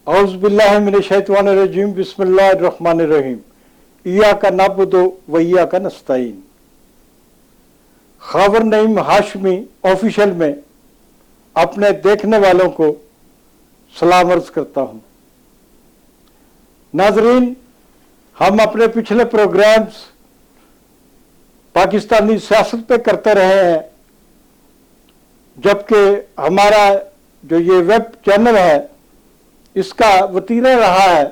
औज़ुबिल्लाहि मिनश्शैतानिर्रजीम बिस्मिल्लाहिर्रहमानिर्रहीम इय्याका नअबुदु व इय्याका नस्तईन। खबर नईम हाशमी ऑफिशियल में अपने देखने वालों को सलाम अर्ज करता हूं। नाजरीन, हम अपने पिछले प्रोग्राम्स पाकिस्तानी सियासत पे करते रहे हैं, जबकि हमारा जो ये वेब चैनल है इसका वतीरा रहा है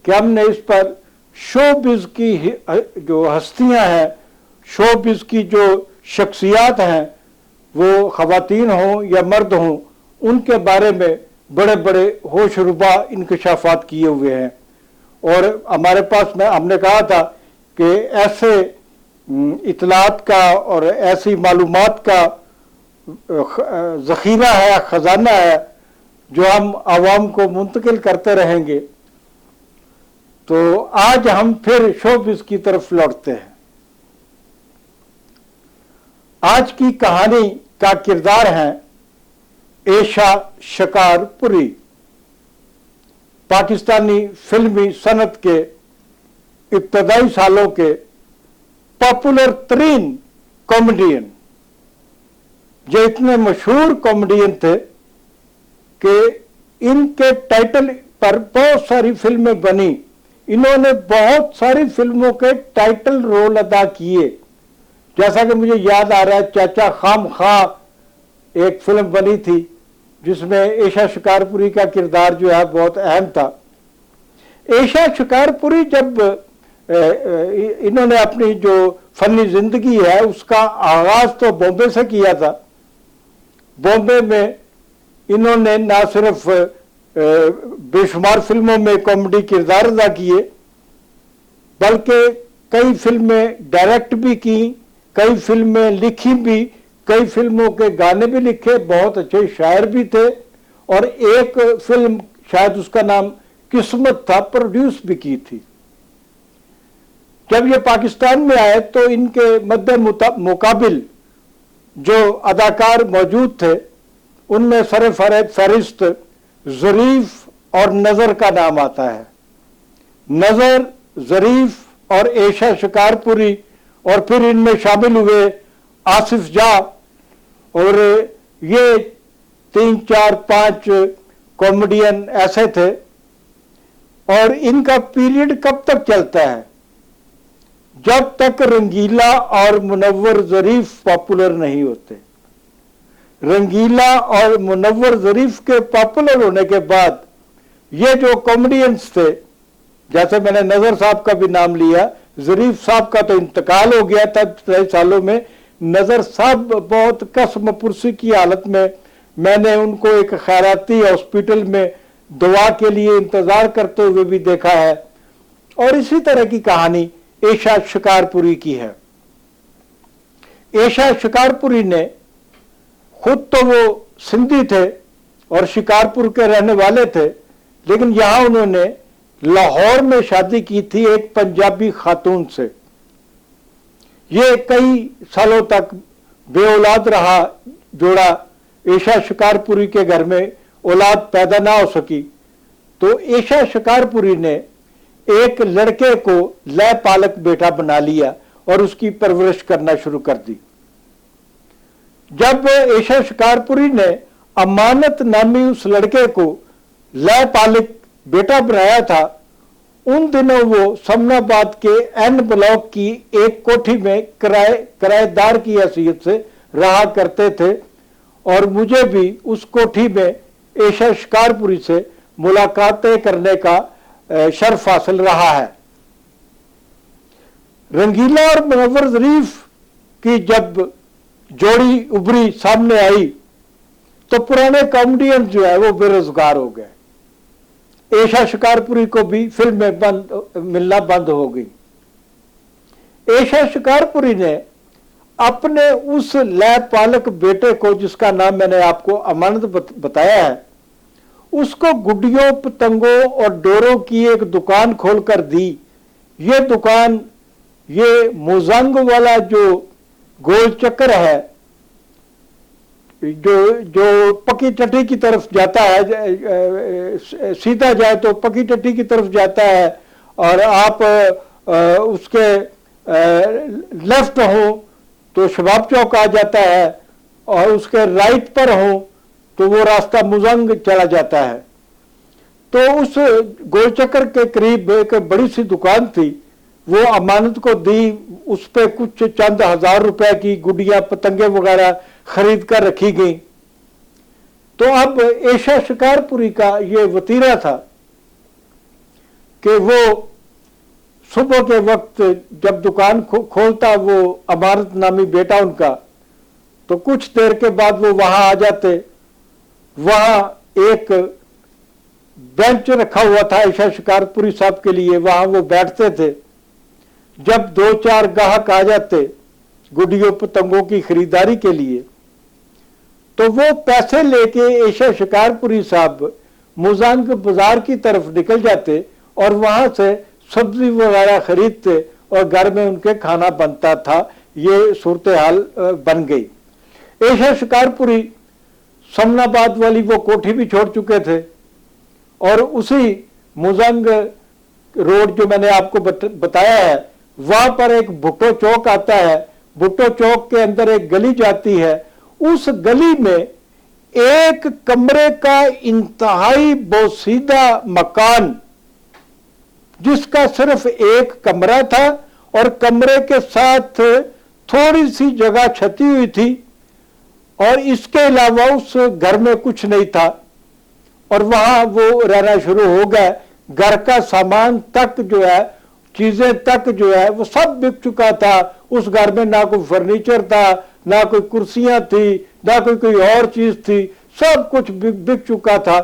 कि हमने इस पर शोबिज़ की जो हस्तियां हैं, शोबिज़ की जो शख्सियात हैं, वो ख़वातीन हों या मर्द हों, उनके बारे में बड़े बड़े होशरुबा इंकशाफात किए हुए हैं। और हमारे पास में हमने कहा था कि ऐसे इतलात का और ऐसी मालूमात का ज़ख़ीरा है, ख़जाना है, जो हम आवाम को मुंतकिल करते रहेंगे। तो आज हम फिर शोबिज़ की तरफ लौटते हैं। आज की कहानी का किरदार है एशा शिकारपुरी, पाकिस्तानी फिल्मी सनत के इब्तदाई सालों के पॉपुलर तरीन कॉमेडियन। जो इतने मशहूर कॉमेडियन थे कि इनके टाइटल पर बहुत सारी फिल्में बनी। इन्होंने बहुत सारी फिल्मों के टाइटल रोल अदा किए। जैसा कि मुझे याद आ रहा है, चाचा खाम खा एक फिल्म बनी थी जिसमें एशा शिकारपुरी का किरदार जो है बहुत अहम था। एशा शिकारपुरी जब इन्होंने अपनी जो फनी जिंदगी है उसका आगाज तो बॉम्बे से किया था। बॉम्बे में इन्होंने ना सिर्फ बेशुमार फिल्मों में कॉमेडी किरदार अदा किए, बल्कि कई फिल्में डायरेक्ट भी की, कई फिल्में लिखी भी, कई फिल्मों के गाने भी लिखे, बहुत अच्छे शायर भी थे। और एक फिल्म शायद उसका नाम किस्मत था, प्रोड्यूस भी की थी। जब ये पाकिस्तान में आए तो इनके मद्दे मुकाबिल जो अदाकार मौजूद थे उनमें सर फहरिस्त ज़रीफ और नज़र का नाम आता है। नज़र, ज़रीफ और एशा शिकारपुरी, और फिर इनमें शामिल हुए आसिफ जा, और ये 3, 4, 5 कॉमेडियन ऐसे थे। और इनका पीरियड कब तक चलता है? जब तक रंगीला और मुनव्वर ज़रीफ पॉपुलर नहीं होते। रंगीला और मुनव्वर ज़रीफ के पॉपुलर होने के बाद ये जो कॉमेडियंस थे, जैसे मैंने नज़र साहब का भी नाम लिया, ज़रीफ साहब का तो इंतकाल हो गया था कई सालों में। नज़र साहब बहुत कसम पुरसी की हालत में, मैंने उनको एक खैराती हॉस्पिटल में दवा के लिए इंतज़ार करते हुए भी देखा है। और इसी तरह की कहानी एशा शिकारपुरी की है। एशा शिकारपुरी ने खुद तो वो सिंधी थे और शिकारपुर के रहने वाले थे, लेकिन यहां उन्होंने लाहौर में शादी की थी एक पंजाबी खातून से। ये कई सालों तक बेऔलाद रहा जोड़ा। एशा शिकारपुरी के घर में औलाद पैदा ना हो सकी, तो एशा शिकारपुरी ने एक लड़के को लय पालक बेटा बना लिया और उसकी परवरिश करना शुरू कर दी। जब एशा शिकारपुरी ने अमानत नामी उस लड़के को लय पालक बेटा बनाया था, उन दिनों वो समनाबाद के एन ब्लॉक की एक कोठी में किराएदार की हैसियत से रहा करते थे। और मुझे भी उस कोठी में एशा शिकारपुरी से मुलाकातें करने का शर्फ हासिल रहा है। रंगीला और मुनव्वर ज़रीफ की जब जोड़ी उभरी सामने आई तो पुराने कॉमेडियन जो है वो बेरोजगार हो गए। एशा शिकारपुरी को भी फिल्में मिलना बंद हो गई। एशा शिकारपुरी ने अपने उस लय पालक बेटे को, जिसका नाम मैंने आपको अमानत बताया है, उसको गुड्डियों, पतंगों और डोरों की एक दुकान खोलकर दी। ये दुकान, ये मोजंग वाला जो गोल चक्कर है, जो जो पक्की टट्टी की तरफ जाता है, सीधा जाए तो पक्की टट्टी की तरफ जाता है, और आप उसके लेफ्ट हो तो शबाब चौक आ जाता है, और उसके राइट पर हो तो वो रास्ता मुजंग चला जाता है। तो उस गोलचक्कर के करीब एक बड़ी सी दुकान थी, वो अमानत को दी, उस पर कुछ चंद हजार रुपए की गुड़िया पतंगे वगैरह खरीद कर रखी गई। तो अब एशा शिकारपुरी का ये वतीरा था कि वो सुबह के वक्त जब दुकान खोलता वो अमानत नामी बेटा उनका, तो कुछ देर के बाद वो वहां आ जाते। वहां एक बेंच रखा हुआ था एशा शिकारपुरी साहब के लिए, वहां वो बैठते थे। जब 2-4 ग्राहक आ जाते गुड़ियों पतंगों की खरीदारी के लिए, तो वो पैसे लेके एशा शिकारपुरी साहब मुजंग बाजार की तरफ निकल जाते और वहां से सब्जी वगैरह खरीदते और घर में उनके खाना बनता था। ये सूरत हाल बन गई। एशा शिकारपुरी समनाबाद वाली वो कोठी भी छोड़ चुके थे, और उसी मुजंग रोड जो मैंने आपको बताया है, वहां पर एक भुट्टो चौक आता है। भुट्टो चौक के अंदर एक गली जाती है। उस गली में एक कमरे का इंतहाई बोसीदा मकान, जिसका सिर्फ एक कमरा था और कमरे के साथ थोड़ी सी जगह छती हुई थी, और इसके अलावा उस घर में कुछ नहीं था। और वहां वो रहना शुरू हो गया। घर का सामान तक जो है, चीजें तक जो है, वो सब बिक चुका था। उस घर में ना कोई फर्नीचर था, ना कोई कुर्सियां थी, ना कोई और चीज थी, सब कुछ बिक चुका था।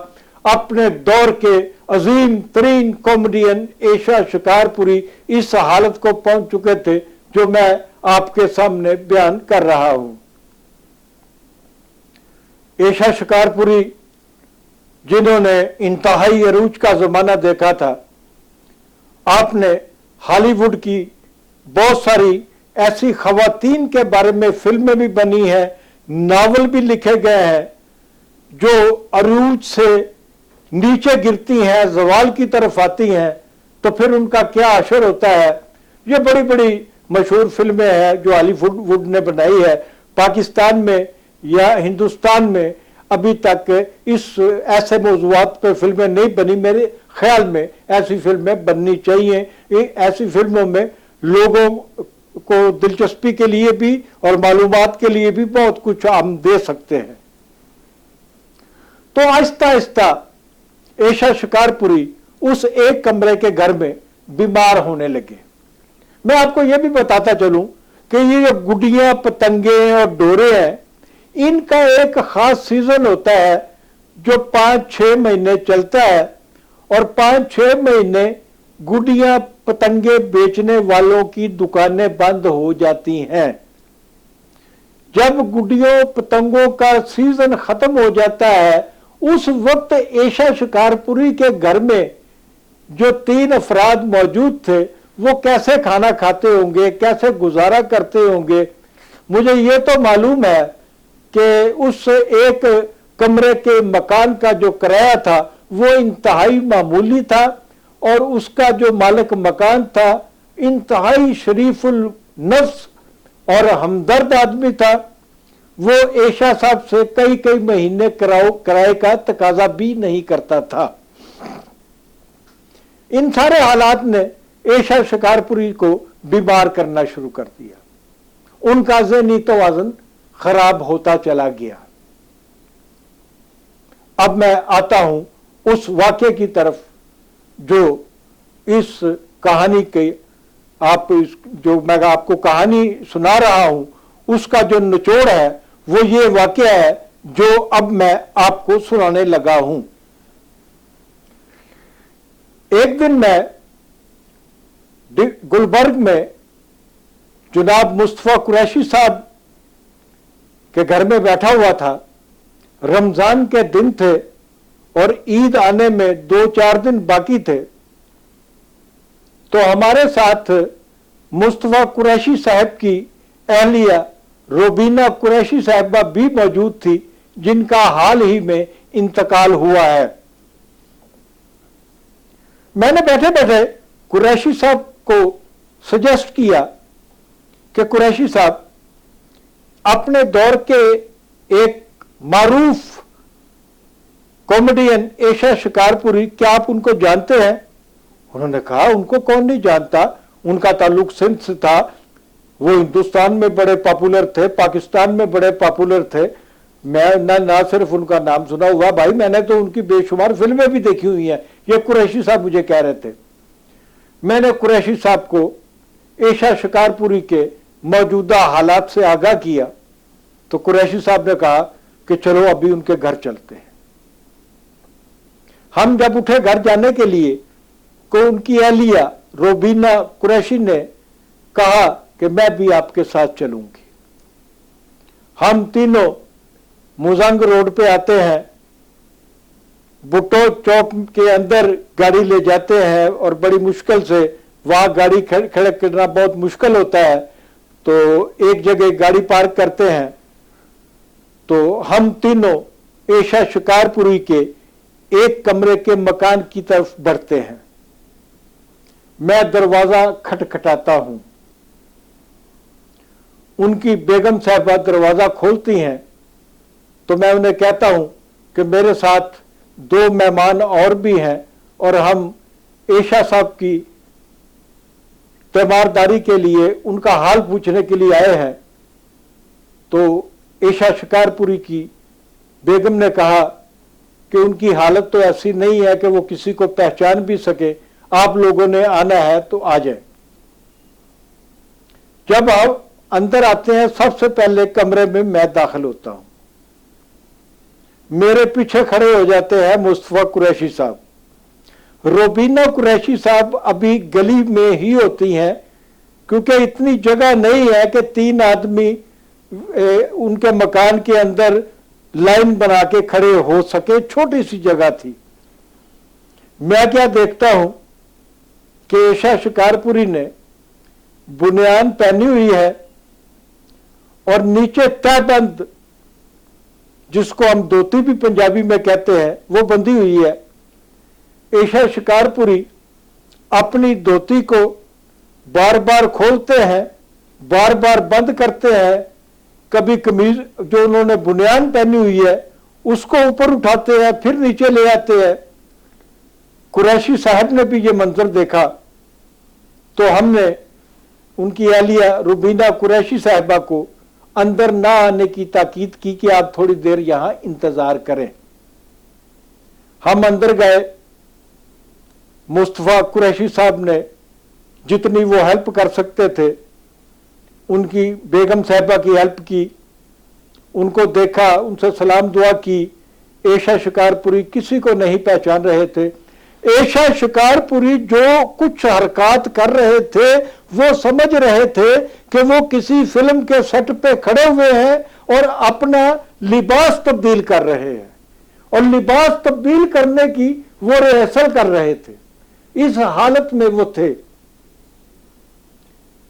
अपने दौर के अजीम तरीन कॉमेडियन एशा शिकारपुरी इस हालत को पहुंच चुके थे जो मैं आपके सामने बयान कर रहा हूं। एशा शिकारपुरी, जिन्होंने इंतहाई अरूज का जमाना देखा था, आपने हॉलीवुड की बहुत सारी ऐसी खवातीन के बारे में फिल्में भी बनी हैं, नावल भी लिखे गए हैं, जो अरूज से नीचे गिरती हैं, जवाल की तरफ आती हैं, तो फिर उनका क्या असर होता है। ये बड़ी बड़ी मशहूर फिल्में हैं जो हॉलीवुड ने बनाई है। पाकिस्तान में या हिंदुस्तान में अभी तक इस ऐसे मौजूआत पे फिल्में नहीं बनी। मेरे ख्याल में ऐसी फिल्में बननी चाहिए। ऐसी फिल्मों में लोगों को दिलचस्पी के लिए भी और मालूमात के लिए भी बहुत कुछ हम दे सकते हैं। तो आहिस्ता आहिस्ता एशा शिकारपुरी उस एक कमरे के घर में बीमार होने लगे। मैं आपको यह भी बताता चलूं कि ये जो गुड़ियां, पतंगे और डोरे हैं, इनका एक खास सीजन होता है जो 5-6 महीने चलता है, और 5-6 महीने गुड़ियां पतंगे बेचने वालों की दुकानें बंद हो जाती हैं। जब गुड़ियों पतंगों का सीजन खत्म हो जाता है, उस वक्त एशा शिकारपुरी के घर में जो 3 अफराद मौजूद थे, वो कैसे खाना खाते होंगे, कैसे गुजारा करते होंगे। मुझे ये तो मालूम है कि उस एक कमरे के मकान का जो किराया था वो इंतहाई मामूली था, और उसका जो मालिक मकान था इंतहाई शरीफुल नफ्स और हमदर्द आदमी था। वो एशा साहब से कई महीने किराए का तकाजा भी नहीं करता था। इन सारे हालात ने एशा शिकारपुरी को बीमार करना शुरू कर दिया। उनका ज़हनी तवाज़ुन खराब होता चला गया। अब मैं आता हूं उस वाक़े की तरफ जो इस कहानी के जो मैं आपको कहानी सुना रहा हूं, उसका जो निचोड़ है वो ये वाक़या है जो अब मैं आपको सुनाने लगा हूं। एक दिन मैं गुलबर्ग में जनाब मुस्तफा कुरैशी साहब के घर में बैठा हुआ था। रमजान के दिन थे और ईद आने में 2-4 दिन बाकी थे। तो हमारे साथ मुस्तफा कुरैशी साहब की अहलिया रोबीना कुरैशी साहबा भी मौजूद थी, जिनका हाल ही में इंतकाल हुआ है। मैंने बैठे बैठे कुरैशी साहब को सजेस्ट किया कि कुरैशी साहब, अपने दौर के एक मारूफ कॉमेडियन एशा शिकारपुरी, क्या आप उनको जानते हैं? उन्होंने कहा, उनको कौन नहीं जानता, उनका ताल्लुक सिंध से था, वो हिंदुस्तान में बड़े पॉपुलर थे, पाकिस्तान में बड़े पॉपुलर थे। मैं ना सिर्फ उनका नाम सुना हुआ भाई, मैंने तो उनकी बेशुमार फिल्में भी देखी हुई हैं। ये कुरैशी साहब मुझे कह रहे थे। मैंने कुरैशी साहब को एशा शिकारपुरी के मौजूदा हालात से आगाह किया तो कुरैशी साहब ने कहा कि चलो अभी उनके घर चलते हैं। हम जब उठे घर जाने के लिए तो उनकी अहलिया रोबीना कुरैशी ने कहा कि मैं भी आपके साथ चलूंगी। हम तीनों मुजंग रोड पे आते हैं, भुट्टो चौक के अंदर गाड़ी ले जाते हैं और बड़ी मुश्किल से, वहां गाड़ी खड़े करना बहुत मुश्किल होता है, तो एक जगह गाड़ी पार्क करते हैं। तो हम तीनों एशा शिकारपुरी के एक कमरे के मकान की तरफ बढ़ते हैं। मैं दरवाजा खटखटाता हूं, उनकी बेगम साहबा दरवाजा खोलती हैं तो मैं उन्हें कहता हूं कि मेरे साथ 2 मेहमान और भी हैं और हम एशा साहब की तीमारदारी के लिए उनका हाल पूछने के लिए आए हैं। तो एशा शिकारपुरी की बेगम ने कहा कि उनकी हालत तो ऐसी नहीं है कि वो किसी को पहचान भी सके, आप लोगों ने आना है तो आ जाए। जब आप अंदर आते हैं, सबसे पहले कमरे में मैं दाखिल होता हूं। मेरे पीछे खड़े हो जाते हैं मुस्तफा कुरैशी साहब। रोबीना कुरैशी साहब अभी गली में ही होती हैं, क्योंकि इतनी जगह नहीं है कि 3 आदमी उनके मकान के अंदर लाइन बना के खड़े हो सके, छोटी सी जगह थी। मैं क्या देखता हूं कि एशा शिकारपुरी ने बुनियान पहनी हुई है और नीचे तहबंद, जिसको हम धोती भी पंजाबी में कहते हैं, वो बंधी हुई है। एशा शिकारपुरी अपनी धोती को बार बार खोलते हैं, बार बार बंद करते हैं। कभी कमीज जो उन्होंने बुनियान पहनी हुई है उसको ऊपर उठाते हैं, फिर नीचे ले आते हैं। कुरैशी साहब ने भी ये मंजर देखा तो हमने उनकी अहलिया रुबीना कुरैशी साहिबा को अंदर ना आने की ताकीद की कि आप थोड़ी देर यहां इंतजार करें। हम अंदर गए। मुस्तफा कुरैशी साहब ने जितनी वो हेल्प कर सकते थे, उनकी बेगम साहिबा की हेल्प की, उनको देखा, उनसे सलाम दुआ की। एशा शिकारपुरी किसी को नहीं पहचान रहे थे। एशा शिकारपुरी जो कुछ हरकत कर रहे थे वो समझ रहे थे कि वो किसी फिल्म के सेट पे खड़े हुए हैं और अपना लिबास तब्दील कर रहे हैं, और लिबास तब्दील करने की वो रिहर्सल कर रहे थे। इस हालत में वो थे।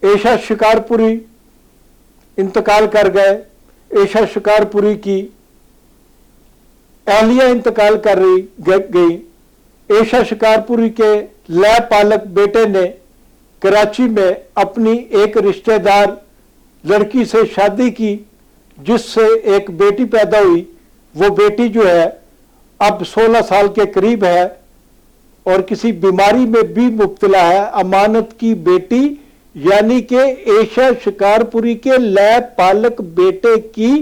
एशा शिकारपुरी इंतकाल कर गए। एशा शिकारपुरी की अहलिया इंतकाल कर गई। एशा शिकारपुरी के लय पालक बेटे ने कराची में अपनी एक रिश्तेदार लड़की से शादी की, जिससे एक बेटी पैदा हुई। वो बेटी जो है अब 16 साल के करीब है और किसी बीमारी में भी मुब्तला है। अमानत की बेटी यानी कि एशा शिकारपुरी के लय पालक बेटे की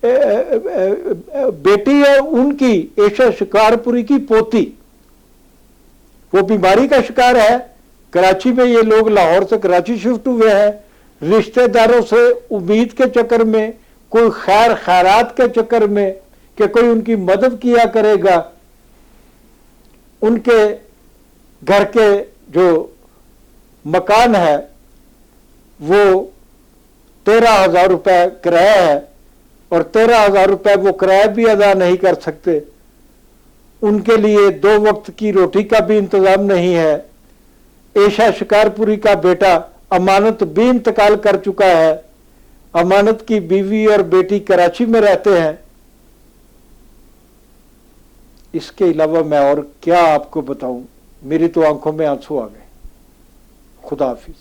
बेटी है, उनकी एशा शिकारपुरी की पोती। वो बीमारी का शिकार है। कराची में ये लोग लाहौर से कराची शिफ्ट हुए हैं। रिश्तेदारों से उम्मीद के चक्कर में, कोई खैर खैरात के चक्कर में कि कोई उनकी मदद किया करेगा, उनके घर के जो मकान है वो 13,000 रुपए किराया है और 13,000 रुपए वो किराया भी अदा नहीं कर सकते। उनके लिए 2 वक्त की रोटी का भी इंतजाम नहीं है। एशा शिकारपुरी का बेटा अमानत भी इंतकाल कर चुका है। अमानत की बीवी और बेटी कराची में रहते हैं। इसके अलावा मैं और क्या आपको बताऊं, मेरी तो आंखों में आंसू आ गए। खुदा हाफिज।